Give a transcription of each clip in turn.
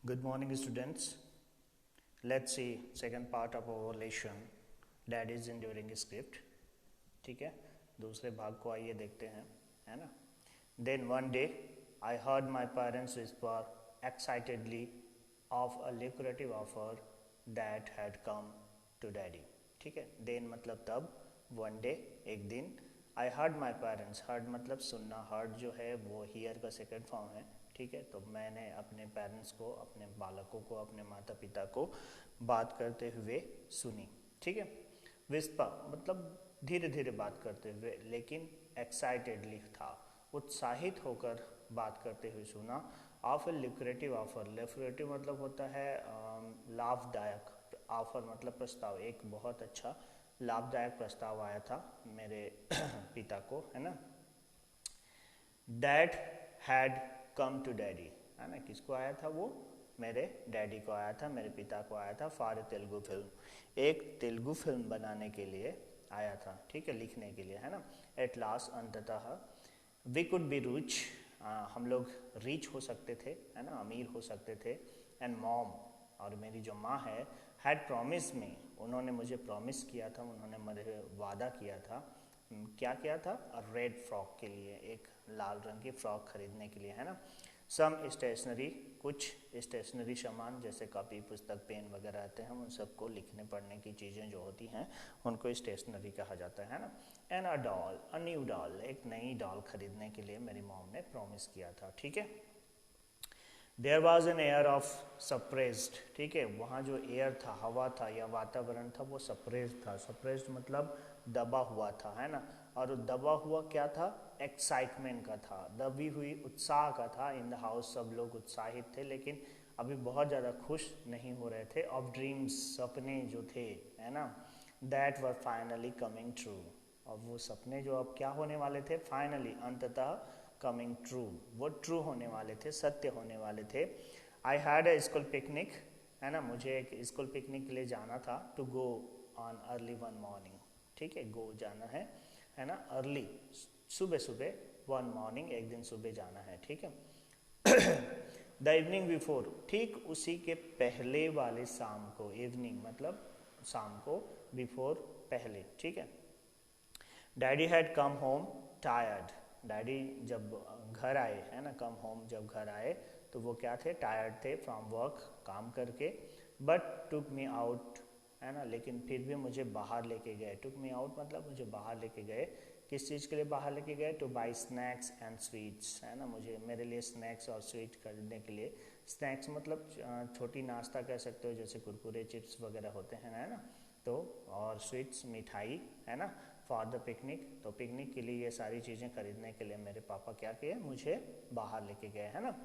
Good morning, students. Let's see second part of our lesson. That is enduring script. ठीक है, दूसरे भाग को आइए देखते हैं, है ना. Then one day I heard my parents whisper excitedly of a lucrative offer that had come to daddy. ठीक है, then मतलब तब, one day एक दिन. I heard my parents, heard मतलब सुनना, heard जो है वो hear का second form है. ठीक है, तो मैंने अपने पेरेंट्स को, अपने बालकों को, अपने माता पिता को बात करते हुए सुनी. ठीक है, विस्पर मतलब धीरे धीरे बात करते हुए, लेकिन एक्साइटेडली था, उत्साहित होकर बात करते हुए सुना. ऑफ ए लिक्रेटिव ऑफर, लिक्रेटिव मतलब होता है लाभदायक, ऑफर मतलब प्रस्ताव, एक बहुत अच्छा लाभदायक प्रस्ताव आया था मेरे पिता को, है ना. That had come to daddy, है ना. किसको आया था वो? मेरे डैडी को आया था, मेरे पिता को आया था. फॉर ए तेलुगु फिल्म, एक तेलुगु फिल्म बनाने के लिए आया था. ठीक है, लिखने के लिए, है ना. एट लास्ट, अंततः. वी कुड बी रिच, हम लोग रिच हो सकते थे, है ना, अमीर हो सकते थे. एंड मॉम, और मेरी जो माँ है, हैड प्रॉमिस मी, उन्होंने मुझे प्रॉमिस किया था, उन्होंने मुझे वादा किया था. क्या किया था? रेड फ्रॉक के लिए, एक लाल रंग की फ्रॉक खरीदने के लिए, है ना. सम स्टेशनरी, कुछ स्टेशनरी सामान जैसे कॉपी, पुस्तक, पेन वगैरह आते हैं, उन सबको लिखने पढ़ने की चीज़ें जो होती हैं उनको स्टेशनरी कहा जाता है ना. And a doll, a new doll, एक नई डॉल खरीदने के लिए मेरी मॉम ने प्रॉमिस किया था. ठीक है. There was an air of suppressed, ठीक है, वहाँ जो एयर था, हवा था या वातावरण था, वो सप्रेस्ड था. सप्रेस्ड मतलब दबा हुआ था, है ना. और दबा हुआ क्या था? एक्साइटमेंट का था, दबी हुई उत्साह का था. इन द हाउस, सब लोग उत्साहित थे, लेकिन अभी बहुत ज़्यादा खुश नहीं हो रहे थे. ऑफ ड्रीम्स, सपने जो थे, है ना, that were finally coming true. और वो सपने जो अब क्या होने वाले थे? फाइनली, अंततः, कमिंग ट्रू, वो ट्रू होने वाले थे, सत्य होने वाले थे. I had a school picnic, है ना, मुझे एक स्कूल पिकनिक के लिए जाना था. To go on early one morning, ठीक है, गो जाना है ना, अर्ली, सुबह सुबह, वन मॉर्निंग, एक दिन सुबह जाना है. ठीक है. द इवनिंग बिफोर, ठीक उसी के पहले वाले शाम को, इवनिंग मतलब शाम को, बिफोर पहले. ठीक है. Daddy had come home tired, daddy जब घर आए, है ना, कम होम जब घर आए, तो वो क्या थे? टायर्ड थे फ्रॉम वर्क, काम करके. बट टुक मी आउट, है ना, लेकिन फिर भी मुझे बाहर लेके गए. टुक मी आउट मतलब मुझे बाहर लेके गए. किस चीज़ के लिए बाहर लेके गए? Two by snacks and sweets, है ना, मुझे, मेरे लिए स्नैक्स और स्वीट खरीदने के लिए. स्नैक्स मतलब छोटी नाश्ता कह सकते हो, जैसे कुरकुरे, चिप्स वगैरह होते हैं, है ना, तो, और स्वीट्स, मिठाई, है ना, फॉर द पिकनिक. तो पिकनिक के लिए ये सारी चीज़ें खरीदने के लिए मेरे पापा क्या किए? मुझे बाहर लेके गए, है ना.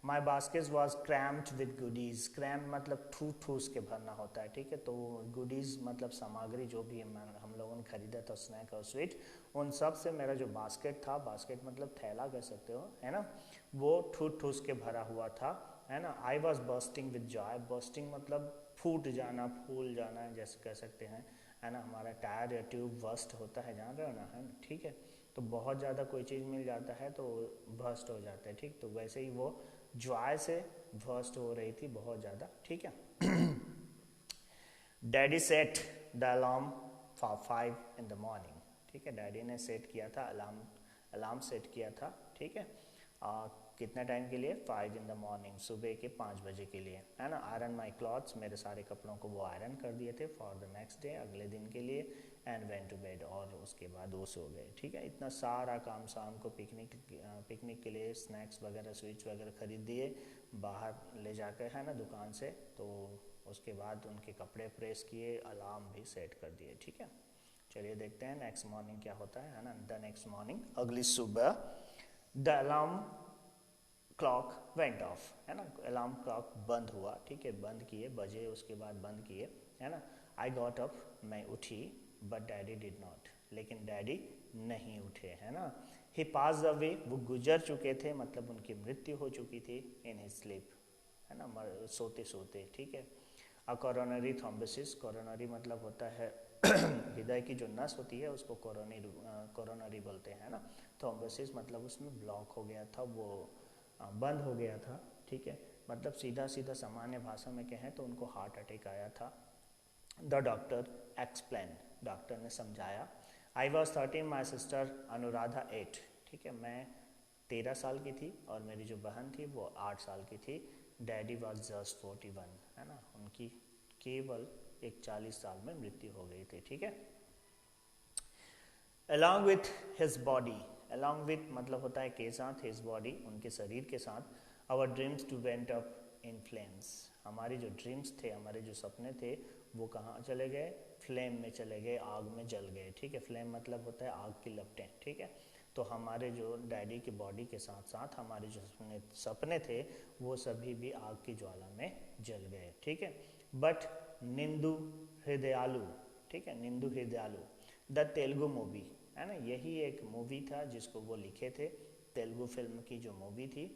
My basket was crammed with goodies, crammed मतलब ठूस ठूस के भरना होता है. ठीक है, तो गुडीज़ मतलब सामग्री जो भी हम लोगों ने खरीदा था, स्नैक और स्वीट, उन सब से मेरा जो बास्केट था, बास्केट मतलब थैला कह सकते हो, है ना, वो ठूस ठूस के भरा हुआ था, है ना. I was bursting with Joy, bursting मतलब फूट जाना, फूल जाना, जैसे कह सकते हैं, है ना. हमारा टायर या ट्यूब बस्ट होता है, जान रहे हो ना, है ना. ठीक है, तो बहुत ज़्यादा कोई चीज़ मिल जाता है तो बस्ट हो जाता है. ठीक, तो वैसे ही वो जॉय से बस्ट हो रही थी बहुत ज़्यादा. ठीक है. Daddy set the alarm for 5 in the morning, ठीक है, डैडी ने सेट किया था, अलार्म सेट किया था. ठीक है, कितना टाइम के लिए? 5 in the morning, सुबह के 5 बजे के लिए, है ना. आयरन माई क्लॉथ्स, मेरे सारे कपड़ों को वो आयरन कर दिए थे. फॉर द नेक्स्ट डे, अगले दिन के लिए. एंड वेंट टू बेड, और उसके बाद वो सो गए. ठीक है, इतना सारा काम शाम को पिकनिक के लिए स्नैक्स वगैरह, स्वीट्स वगैरह खरीद दिए बाहर ले जाकर, है ना, दुकान से. तो उसके बाद उनके कपड़े प्रेस किए, अलार्म भी सेट कर दिए. ठीक है, चलिए देखते हैं नेक्स्ट मॉर्निंग क्या होता है ना. द नेक्स्ट मॉर्निंग, अगली सुबह, the alarm clock went of, है ना, अलार्म क्लॉक बंद हुआ. ठीक है, बंद किए, बजे, उसके बाद बंद किए, है ना. आई गॉट अप, मैं उठी. बट डैडी डिड नॉट, लेकिन डैडी नहीं उठे, है ना. ही पास अवे, वो गुजर चुके थे, मतलब उनकी मृत्यु हो चुकी थी. इन हिज स्लीप, है ना, सोते सोते. ठीक है. अ कोरोनरी थ्रोम्बोसिस, कोरोनरी मतलब होता है हृदय की जो नस होती है उसको कोरोनरी बोलते हैं ना. थ्रोम्बोसिस मतलब उसमें ब्लॉक हो गया था, वो बंद हो गया था. ठीक है, मतलब सीधा सीधा सामान्य भाषा में कहें तो उनको हार्ट अटैक आया था। द डॉक्टर एक्सप्लेन, डॉक्टर ने समझाया। I was 13, my sister Anuradha 8, ठीक है, मैं 13 साल की थी और मेरी जो बहन थी वो 8 साल की थी। डैडी वॉज जस्ट 41, है ना, उनकी केवल एक 40 साल में मृत्यु हो गई थी, ठीक है। Along with his body, along with मतलब होता है के साथ, हिज बॉडी उनके शरीर के साथ, our dreams too went up in flames, हमारे जो ड्रीम्स थे, हमारे जो सपने थे वो कहाँ चले गए, फ्लेम में चले गए, आग में जल गए, ठीक है। फ्लेम मतलब होता है आग की लपटें, ठीक है। तो हमारे जो डैडी की बॉडी के साथ साथ हमारे जो सपने थे वो सभी भी आग की ज्वाला में जल गए, ठीक है। बट निंदु हृदयालु, ठीक है, निंदु हृदयालु द तेलुगु मूवी, है ना, यही एक मूवी था जिसको वो लिखे थे, तेलुगु फिल्म की जो मूवी थी।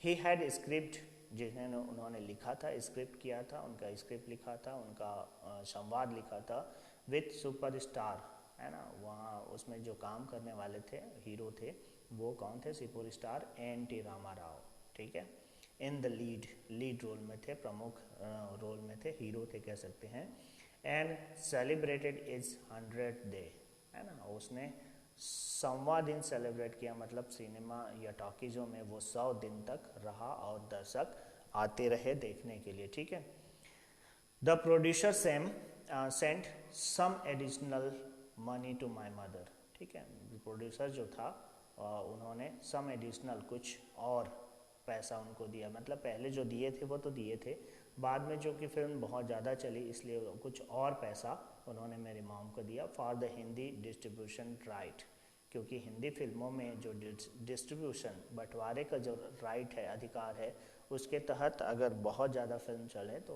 ही हैड स्क्रिप्ट, जिन्हें उन्होंने लिखा था, स्क्रिप्ट किया था, उनका स्क्रिप्ट लिखा था, उनका संवाद लिखा था विथ सुपरस्टार, है ना, वहाँ उसमें जो काम करने वाले थे, हीरो थे, वो कौन थे, सुपरस्टार एन.टी. रामाराव, ठीक है। इन द लीड रोल में थे, प्रमुख रोल में थे, हीरो थे कह सकते हैं। And celebrated is 100th day, है ना, उसने 100वां दिन सेलिब्रेट किया, मतलब सिनेमा या टॉकीज़ों में वो 100 दिन तक रहा और दर्शक आते रहे देखने के लिए, ठीक है। The producer sent some additional money to my mother, ठीक है, प्रोड्यूसर जो था उन्होंने सम एडिशनल, कुछ और पैसा उनको दिया, मतलब पहले जो दिए थे वो तो दिए थे, बाद में जो कि फिल्म बहुत ज़्यादा चली इसलिए कुछ और पैसा उन्होंने मेरी मॉम को दिया for the Hindi distribution right, क्योंकि हिंदी फिल्मों में जो डिस्ट्रीब्यूशन बंटवारे का जो राइट है, अधिकार है, उसके तहत अगर बहुत ज़्यादा फिल्म चले तो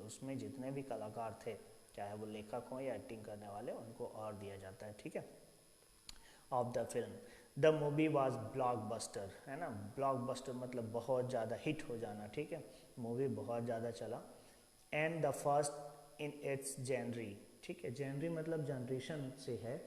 उसमें जितने भी कलाकार थे, चाहे वो लेखक हों या एक्टिंग करने वाले, उनको और दिया जाता है, ठीक है। Of the film, the movie was blockbuster, है ना, ब्लॉकबस्टर मतलब बहुत ज़्यादा हिट हो जाना, ठीक है, मूवी बहुत ज़्यादा चला। And the first in its genre, ठीक है, जेनरी मतलब जनरेशन से है,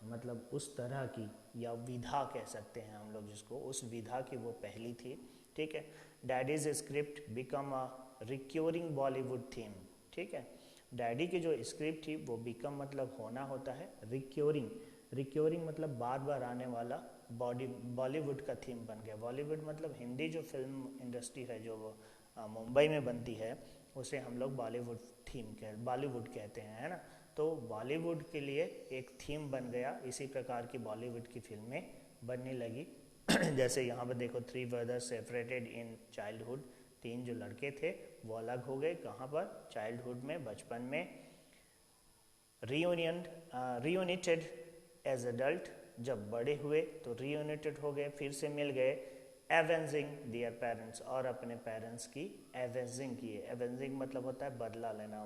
मतलब उस तरह की या विधा कह सकते हैं हम लोग जिसको, उस विधा की वो पहली थी, ठीक है। Daddies script become a recurring Bollywood theme, ठीक है, डैडी की जो स्क्रिप्ट थी वो बिकम मतलब होना होता है, रिक्योरिंग, रिक्योरिंग मतलब बार बार आने वाला, बॉलीवुड का थीम बन गया। बॉलीवुड मतलब हिंदी जो फिल्म इंडस्ट्री है जो मुंबई में बनती है उसे हम लोग बॉलीवुड कहते हैं, है ना। तो बॉलीवुड के लिए एक थीम बन गया, इसी प्रकार की बॉलीवुड की फिल्में बनने लगी। जैसे यहाँ पर देखो, 3 ब्रदर्स सेपरेटेड इन चाइल्डहुड, 3 जो लड़के थे वो अलग हो गए, कहाँ पर, चाइल्डहुड में, बचपन में। रियूनिटेड एज एडल्ट, जब बड़े हुए तो रियूनिटेड हो गए, फिर से मिल गए। एवेंजिंग दियर पेरेंट्स, और अपने पेरेंट्स की एवेंजिंग किए, एवेंजिंग मतलब होता है बदला लेना,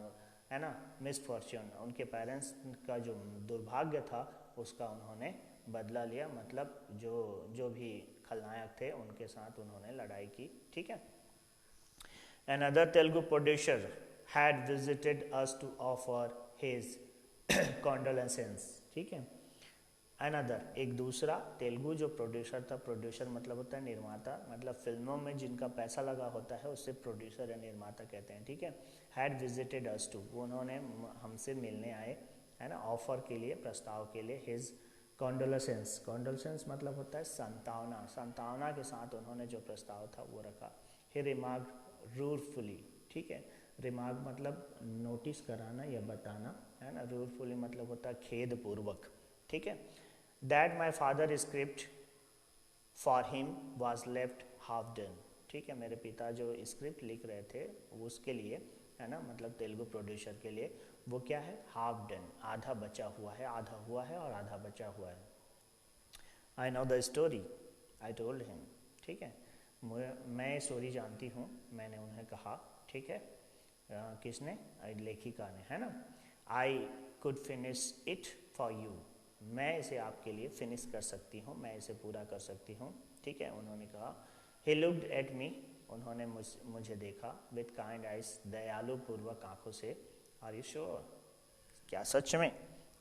है ना, मिसफॉर्च्यून, उनके पेरेंट्स का जो दुर्भाग्य था उसका उन्होंने बदला लिया, मतलब जो भी खलनायक थे उनके साथ उन्होंने लड़ाई की, ठीक है। Another Telugu producer had visited us to offer his condolences, ठीक है। Another, एक दूसरा तेलुगु जो प्रोड्यूसर था, प्रोड्यूसर मतलब होता है निर्माता, मतलब फिल्मों में जिनका पैसा लगा होता है उससे प्रोड्यूसर या निर्माता कहते हैं, ठीक है। हैड विजिटेड अस टू, उन्होंने हमसे मिलने आए, है ना, ऑफर के लिए, प्रस्ताव के लिए। हिज कॉन्डोलेंसेंस, कॉन्डोलेंसेंस मतलब होता है संतावना, संतावना के साथ उन्होंने जो प्रस्ताव था वो रखा। ही रिमार्क रूरफुली, ठीक है, रिमार्क मतलब नोटिस कराना या बताना, है ना, रूरफुली मतलब होता है खेद पूर्वक, ठीक है। That my father script for him was left half done, ठीक है, मेरे पिता जो स्क्रिप्ट लिख रहे थे उसके लिए, है ना, मतलब तेलुगु प्रोड्यूसर के लिए, वो क्या है, हाफ डन, आधा बचा हुआ है, आधा हुआ है और आधा बचा हुआ है। I know the story, I told him, ठीक है, मैं स्टोरी जानती हूँ, मैंने उन्हें कहा, ठीक है, किसने, लेखिका ने, है ना। I could finish it for you, मैं इसे आपके लिए फिनिश कर सकती हूँ, मैं इसे पूरा कर सकती हूँ, ठीक है, उन्होंने कहा। ही लुक्ड एट मी, उन्होंने मुझे देखा, विथ काइंड आइज, दयालु पूर्वक आंखों से। आर यू श्योर, क्या सच में,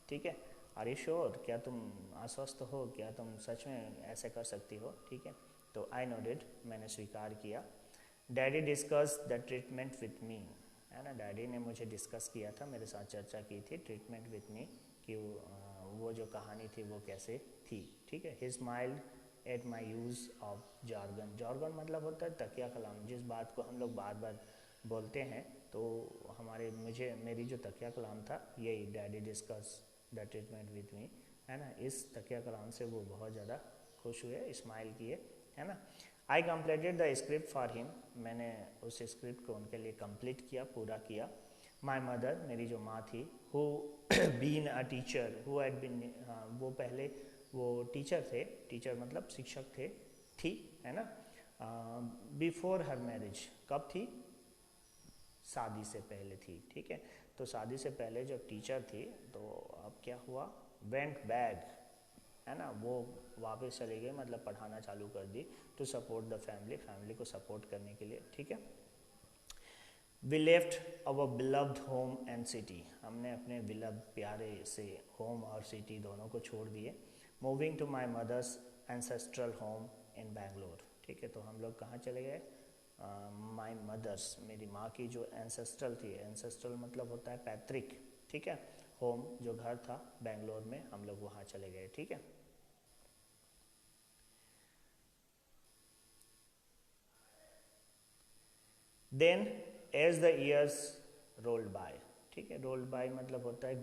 ठीक है, आर यू श्योर, क्या तुम आश्वस्त हो, क्या तुम सच में ऐसे कर सकती हो, ठीक है। तो आई नोडेड, मैंने स्वीकार किया। Daddy discuss the treatment with me, है ना, डैडी ने मुझे डिस्कस किया था, मेरे साथ चर्चा की थी ट्रीटमेंट विथ मी कि वो जो कहानी थी वो कैसे थी, ठीक है। ही smiled at my use of jargon, jargon मतलब होता है तकिया कलाम, जिस बात को हम लोग बार बार बोलते हैं, तो मेरी जो तकिया कलाम था यही, daddy discuss the treatment with me, है ना, इस तकिया कलाम से वो बहुत ज़्यादा खुश हुए, स्माइल किए, है ना। I completed the script for him, मैंने उस स्क्रिप्ट को उनके लिए कंप्लीट किया, पूरा किया। माई मदर, मेरी जो माँ थी, who been a teacher, who had been, वो पहले वो टीचर थे, टीचर मतलब शिक्षक थे, थी, है ना, बिफोर हर मैरिज, कब थी, शादी से पहले थी, ठीक है। तो शादी से पहले जब टीचर थी तो अब क्या हुआ, वेंट बैक, है ना, वो वापस चले गए, मतलब पढ़ाना चालू कर दी, to support the family, family को सपोर्ट करने के लिए, ठीक है। We left our beloved home and city, हमने अपने बिलव्ड प्यारे से होम और सिटी दोनों को छोड़ दिए। Moving to my mother's ancestral home in Bangalore, ठीक है। तो हम लोग कहाँ चले गए, माई मदर्स, मेरी माँ की जो एंसेस्ट्रल थी, एंसेस्ट्रल मतलब होता है पैतृक, ठीक है, होम जो घर था बेंगलोर में, हम लोग वहाँ चले गए, ठीक है। Then as the years rolled by, ठीक है, रोल्ड बाय मतलब होता है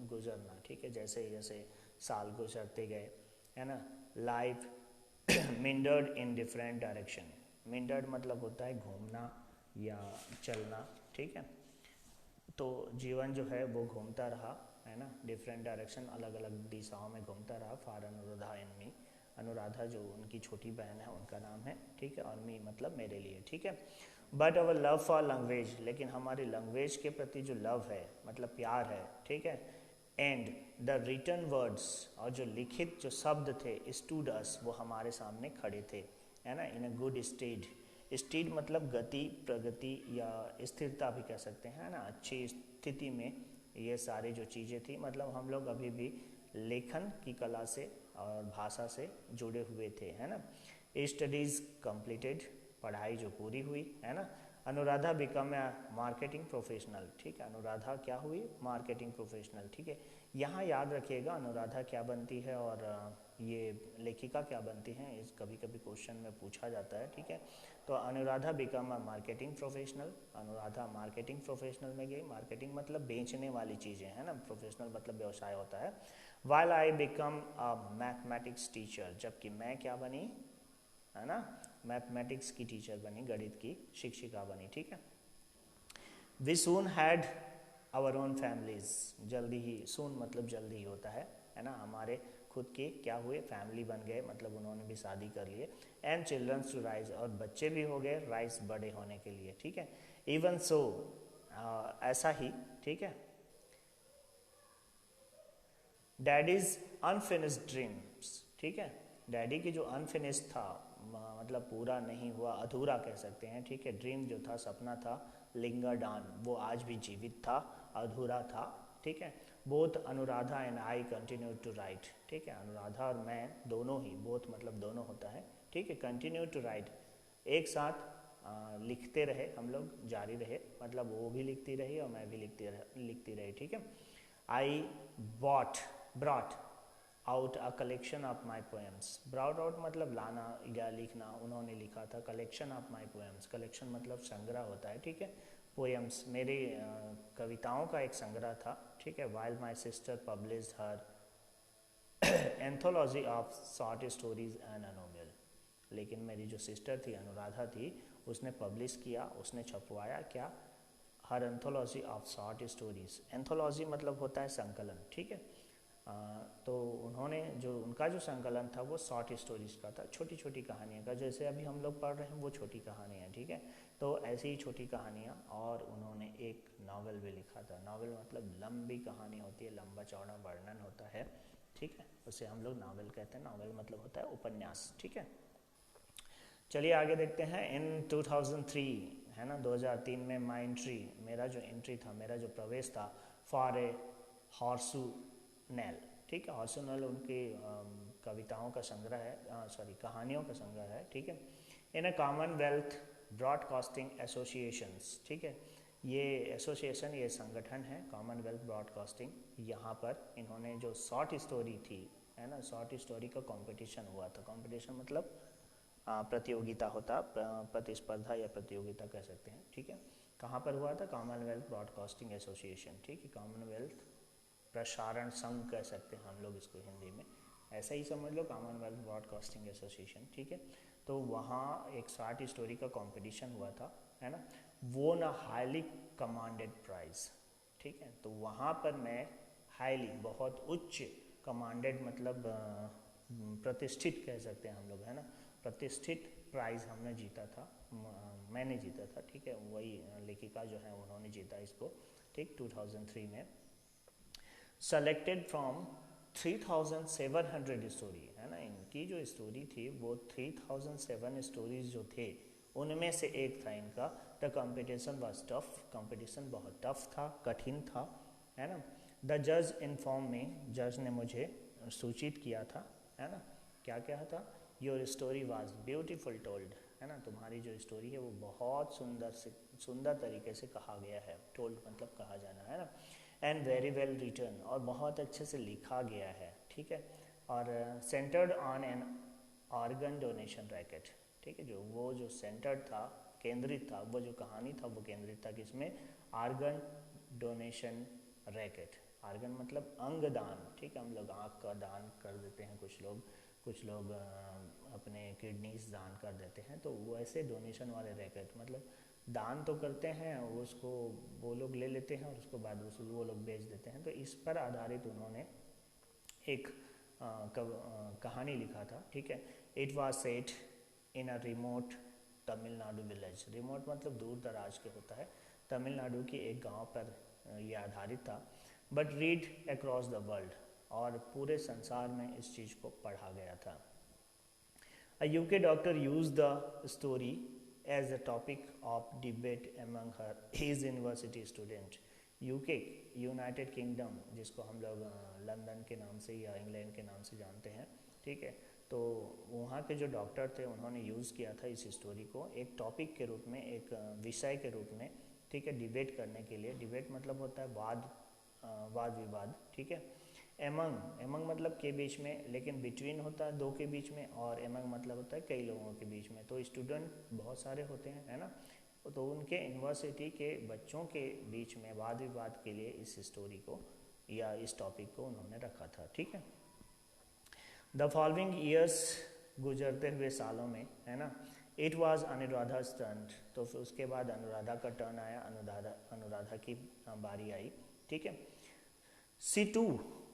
गुजरना, ठीक है, जैसे जैसे साल गुजरते गए, है ना। लाइफ मिंडर्ड इन डिफरेंट डायरेक्शन, मिंडर्ड मतलब होता है घूमना या चलना, ठीक है। तो जीवन जो है वो घूमता रहा, है ना, डिफरेंट डायरेक्शन, अलग अलग दिशाओं में घूमता रहा। For Anuradha and me, Anuradha जो उनकी छोटी बहन है उनका नाम है, ठीक है, और मी मतलब मेरे लिए, ठीक है। But our love for language, लेकिन हमारी लैंग्वेज के प्रति जो लव है, मतलब प्यार है, ठीक है, एंड द रिटन वर्ड्स, और जो लिखित जो शब्द थे, स्टूड अस, वो हमारे सामने खड़े थे, है ना, इन अ गुड स्टेट, स्टेट मतलब गति, प्रगति या स्थिरता भी कह सकते हैं, है ना, अच्छी स्थिति में ये सारी जो चीज़ें थी, मतलब हम लोग अभी भी लेखन की कला से और भाषा से जुड़े हुए थे, है ना। स्टडीज़ कंप्लीटेड, पढ़ाई जो पूरी हुई, है ना। Anuradha become a marketing professional, ठीक है, अनुराधा क्या हुई, मार्केटिंग प्रोफेशनल, ठीक है। यहाँ याद रखिएगा अनुराधा क्या बनती है और ये लेखिका क्या बनती हैं, इस कभी कभी क्वेश्चन में पूछा जाता है, ठीक है। तो Anuradha become a marketing professional, Anuradha marketing professional में गई, मार्केटिंग मतलब बेचने वाली चीज़ें, है ना, प्रोफेशनल मतलब व्यवसाय होता है। While I become a mathematics teacher, जबकि मैं क्या बनी, है ना, मैथमेटिक्स की टीचर बनी, गणित की शिक्षिका बनी, ठीक है। We soon had our own families, जल्दी ही, सून मतलब जल्दी ही होता है ना, हमारे खुद के क्या हुए, फैमिली बन गए, मतलब उन्होंने भी शादी कर लिए। एंड चिल्ड्रंस टू राइज, और बच्चे भी हो गए राइज, बड़े होने के लिए, ठीक है। इवन सो, ऐसा ही, ठीक है। डैडीज अनफिनिश्ड ड्रीम्स, ठीक है, डैडी की जो अनफिनिश्ड था, मतलब पूरा नहीं हुआ, अधूरा कह सकते हैं, ठीक है, ड्रीम जो था, सपना था, लिंगाडान, वो आज भी जीवित था, अधूरा था, ठीक है। Both Anuradha and I continue to write, ठीक है, अनुराधा और मैं दोनों ही, बोथ मतलब दोनों होता है, ठीक है, कंटिन्यू टू राइट, एक साथ लिखते रहे हम लोग, जारी रहे, मतलब वो भी लिखती रही और मैं भी लिखती रही, ठीक है। I brought out a collection of my poems, brought out मतलब लाना या लिखना, उन्होंने लिखा था, collection of my poems, collection मतलब संग्रह होता है, ठीक है। पोएम्स मेरी कविताओं का एक संग्रह था, ठीक है। While my sister published her anthology of short stories and a novel, लेकिन मेरी जो सिस्टर थी, अनुराधा थी, उसने पब्लिश किया, उसने छपवाया क्या, her anthology of short stories, anthology मतलब होता है संकलन, ठीक है। तो उन्होंने जो उनका जो संकलन था वो शॉर्ट स्टोरीज का था, छोटी छोटी कहानियाँ का, जैसे अभी हम लोग पढ़ रहे हैं वो छोटी कहानियाँ, ठीक है। तो ऐसी ही छोटी कहानियाँ, और उन्होंने एक नावल भी लिखा था, नावल मतलब लंबी कहानी होती है, लंबा चौड़ा वर्णन होता है, ठीक है, उसे हम लोग नावल कहते हैं, नावल मतलब होता है उपन्यास, ठीक है। चलिए आगे देखते हैं। इन 2003, है ना, 2003 में माई एंट्री, मेरा जो एंट्री था, मेरा जो प्रवेश था, फॉर ए हॉर्सू नेल, ठीक है, हॉर्सू नेल उनकी कविताओं का संग्रह है, सॉरी कहानियों का संग्रह है, ठीक है। इन अ कॉमनवेल्थ ब्रॉडकास्टिंग एसोसिएशंस, ठीक है, ये एसोसिएशन, ये संगठन है कॉमनवेल्थ ब्रॉडकास्टिंग। यहाँ पर इन्होंने जो शॉर्ट स्टोरी थी, है ना, शॉर्ट स्टोरी का कंपटीशन हुआ था। कंपटीशन मतलब प्रतियोगिता होता, प्रतिस्पर्धा या प्रतियोगिता कह सकते हैं, ठीक है। कहाँ पर हुआ था? कॉमनवेल्थ ब्रॉडकास्टिंग एसोसिएशन, ठीक है, कॉमनवेल्थ प्रसारण संघ कह सकते हैं हम लोग इसको हिंदी में, ऐसा ही समझ लो, कॉमनवेल्थ ब्रॉडकास्टिंग एसोसिएशन, ठीक है। तो वहाँ एक शॉर्ट स्टोरी का कंपटीशन हुआ था, है ना, वो ना हाईली कमांडेड प्राइज, ठीक है। तो वहाँ पर मैं हाईली, बहुत उच्च, कमांडेड मतलब प्रतिष्ठित कह सकते हैं हम लोग, है ना, प्रतिष्ठित प्राइज हमने जीता था, मैंने जीता था, ठीक है। वही लेखिका जो है उन्होंने जीता इसको, ठीक, 2003 में। सेलेक्टेड फ्रॉम 3700 स्टोरी, है ना, इनकी जो स्टोरी थी वो 3007 स्टोरीज जो थे उनमें से एक था इनका। The competition was tough, competition बहुत टफ था, कठिन था, है ना। द जज इन्फॉर्म में, जज ने मुझे सूचित किया था, है ना, क्या क्या था? Your story was beautiful told, है ना, तुम्हारी जो स्टोरी है वो बहुत सुंदर तरीके से कहा गया है। टोल्ड मतलब कहा जाना, है ना। एंड वेरी वेल रिटर्न, और बहुत अच्छे से लिखा गया है, ठीक है। और centred on an organ donation racket, ठीक है, जो सेंटर्ड था, केंद्रित था, वो जो कहानी था वो केंद्रित था किसमें? Argon donation racket. आर्गन मतलब अंग दान, ठीक है, हम लोग आँख का दान कर देते हैं, कुछ लोग अपने किडनीज दान कर देते हैं, तो वैसे डोनेशन वाले रैकेट मतलब दान तो करते हैं, उसको वो लोग ले लेते हैं और उसको बाद वो लोग बेच देते हैं। तो इस पर आधारित उन्होंने एक कहानी लिखा था, ठीक है। It was set in a remote Tamil Nadu village. Remote मतलब दूर दराज के होता है, तमिलनाडु के एक गांव पर यह आधारित था। But read across the world, और पूरे संसार में इस चीज़ को पढ़ा गया था। A UK doctor use the story as the topic of debate among his university student. UK, United Kingdom, जिसको हम लोग लंदन के नाम से या इंग्लैंड के नाम से जानते हैं, ठीक है। तो वहाँ के जो डॉक्टर थे उन्होंने यूज़ किया था इस स्टोरी को एक टॉपिक के रूप में, एक विषय के रूप में, ठीक है, डिबेट करने के लिए। डिबेट मतलब होता है वाद विवाद, ठीक है। एमंग मतलब के बीच में, लेकिन बिटवीन होता है दो के बीच में, और एमंग मतलब होता है कई लोगों के बीच में। तो स्टूडेंट बहुत सारे होते हैं, है ना, तो उनके यूनिवर्सिटी के बच्चों के बीच में वाद विवाद के लिए इस स्टोरी को या इस टॉपिक को उन्होंने रखा था, ठीक है। द फॉलोइंग ईयर्स, गुजरते हुए सालों में, है ना, इट वॉज अनुराधा टर्न, तो फिर उसके बाद अनुराधा का टर्न आया, अनुराधा की बारी आई, ठीक है। सी टू,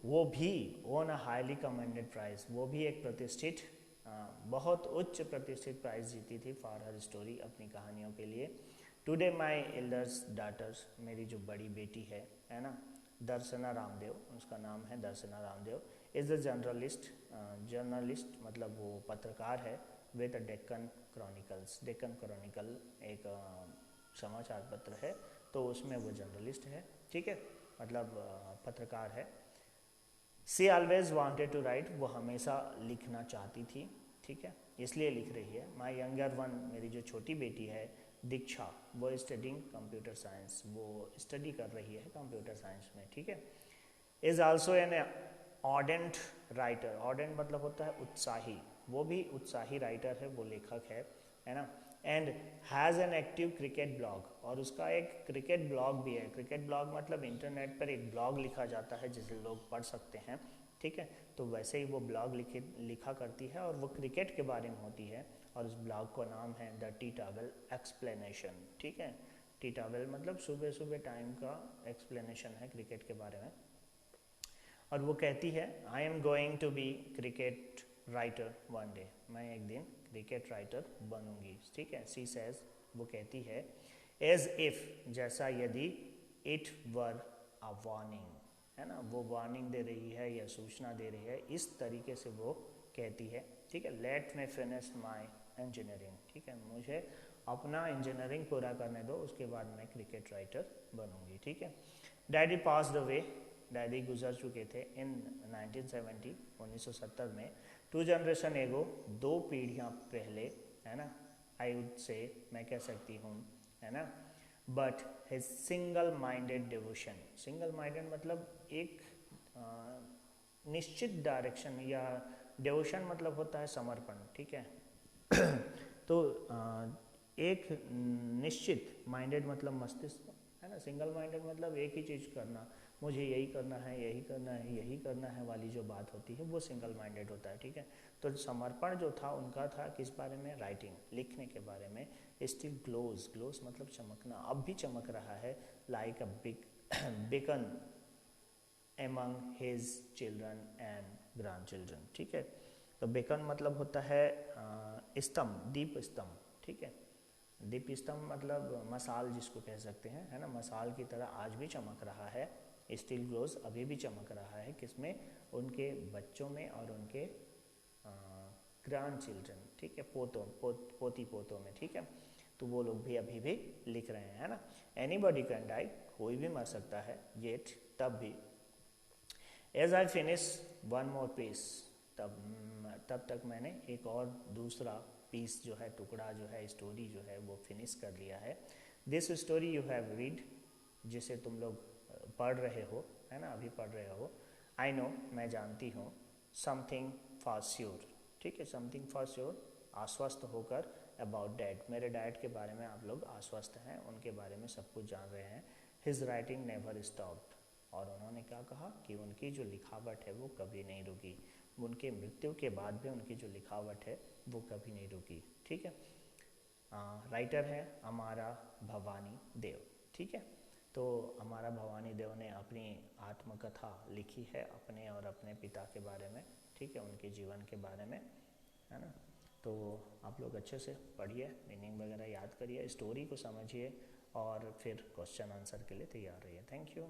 वो भी won a highly commended prize, वो भी एक प्रतिष्ठित, बहुत उच्च प्रतिष्ठित प्राइज जीती थी फॉर हर स्टोरी, अपनी कहानियों के लिए। टुडे माई एल्डर्स डाटर्स, मेरी जो बड़ी बेटी है ना, दर्शना रामदेव, उसका नाम है दर्शना रामदेव, इज़ अ जर्नलिस्ट मतलब वो पत्रकार है, with Deccan chronicles. Deccan Chronicle एक समाचार पत्र है, तो उसमें वो जर्नलिस्ट है, ठीक है, मतलब पत्रकार है। सी ऑलवेज वांटेड टू राइट, वो हमेशा लिखना चाहती थी, ठीक है, इसलिए लिख रही है। माई यंगर वन, मेरी जो छोटी बेटी है दीक्षा, वो स्टडिंग कंप्यूटर साइंस, वो स्टडी कर रही है कंप्यूटर साइंस में, ठीक है। इज आल्सो एन ऑर्डेंट राइटर, ऑर्डेंट मतलब होता है उत्साही, वो भी उत्साही राइटर है, वो लेखक है ना। And has an active cricket blog, और उसका एक क्रिकेट ब्लॉग भी है। क्रिकेट ब्लॉग मतलब इंटरनेट पर एक ब्लॉग लिखा जाता है जिसे लोग पढ़ सकते हैं, ठीक है। तो वैसे ही वो ब्लॉग लिखा करती है, और वो क्रिकेट के बारे में होती है, और उस ब्लॉग का नाम है द टी टावल एक्सप्लेनेशन, ठीक है। टी टावल मतलब सुबह सुबह टाइम का एक्सप्लेनेशन है क्रिकेट के बारे में। और वो कहती है I am going to be cricket writer one day, मैं एक दिन क्रिकेट राइटर बनूंगी, ठीक है। सी सेज, वो कहती है, एज इफ, जैसा यदि, इट वर अ वार्निंग, है ना, वो वार्निंग दे रही है या सूचना दे रही है, इस तरीके से वो कहती है, ठीक है। Let me finish my engineering, ठीक है, मुझे अपना इंजीनियरिंग पूरा करने दो, उसके बाद मैं क्रिकेट राइटर बनूंगी, ठीक है। डैडी पास्ड अवे, डैडी गुजर चुके थे इन 1970 में। 2 जनरेशन एगो, 2 पीढ़ियाँ पहले, है ना। आई वुड से, मैं कह सकती हूँ, है ना। But his single minded devotion, single minded मतलब एक निश्चित डायरेक्शन, या डिवोशन मतलब होता है समर्पण, ठीक है। तो एक निश्चित, माइंडेड मतलब मस्तिष्क, है ना। सिंगल माइंडेड मतलब एक ही चीज़ करना, मुझे यही करना है, यही करना है, यही करना है वाली जो बात होती है वो सिंगल माइंडेड होता है, ठीक है। तो समर्पण जो था उनका था किस बारे में, राइटिंग, लिखने के बारे में। स्टिल ग्लोज, ग्लोज मतलब चमकना, अब भी चमक रहा है, like a big beacon among his children and grand children, ठीक है। तो बेकन मतलब होता है स्तंभ, दीप स्तंभ, ठीक है। दीप स्तंभ मतलब मसाल जिसको कह सकते हैं, है ना। मसाल की तरह आज भी चमक रहा है, स्टिल ग्लोज अभी भी चमक रहा है, किसमें, उनके बच्चों में और उनके ग्रैंड चिल्ड्रन, ठीक है, पोती पोतों में, ठीक है। तो वो लोग भी अभी भी लिख रहे हैं, है ना। एनीबॉडी कैन डाई, कोई भी मर सकता है, येट तब भी। As I finish one more piece, तब तक मैंने एक और दूसरा पीस जो है, टुकड़ा जो है, स्टोरी जो है वो फिनिश कर लिया है। This story you have read, जिसे तुम लोग पढ़ रहे हो, है ना, अभी पढ़ रहे हो। आई नो, मैं जानती हूँ। समथिंग फॉर श्योर, ठीक है, समथिंग फॉर श्योर, आश्वस्त होकर, अबाउट डैड, मेरे डैड के बारे में आप लोग आश्वस्त हैं, उनके बारे में सब कुछ जान रहे हैं। हिज राइटिंग नेवर स्टॉप्ड, और उन्होंने क्या कहा कि उनकी जो लिखावट है वो कभी नहीं रुकी, उनके मृत्यु के बाद भी उनकी जो लिखावट है वो कभी नहीं रुकी, ठीक है। राइटर है हमारा भवानी देव, ठीक है। तो हमारा भवानी देव ने अपनी आत्मकथा लिखी है अपने और अपने पिता के बारे में, ठीक है, उनके जीवन के बारे में, है ना। तो आप लोग अच्छे से पढ़िए, मीनिंग वगैरह याद करिए, स्टोरी को समझिए, और फिर क्वेश्चन आंसर के लिए तैयार रहिए। Thank you.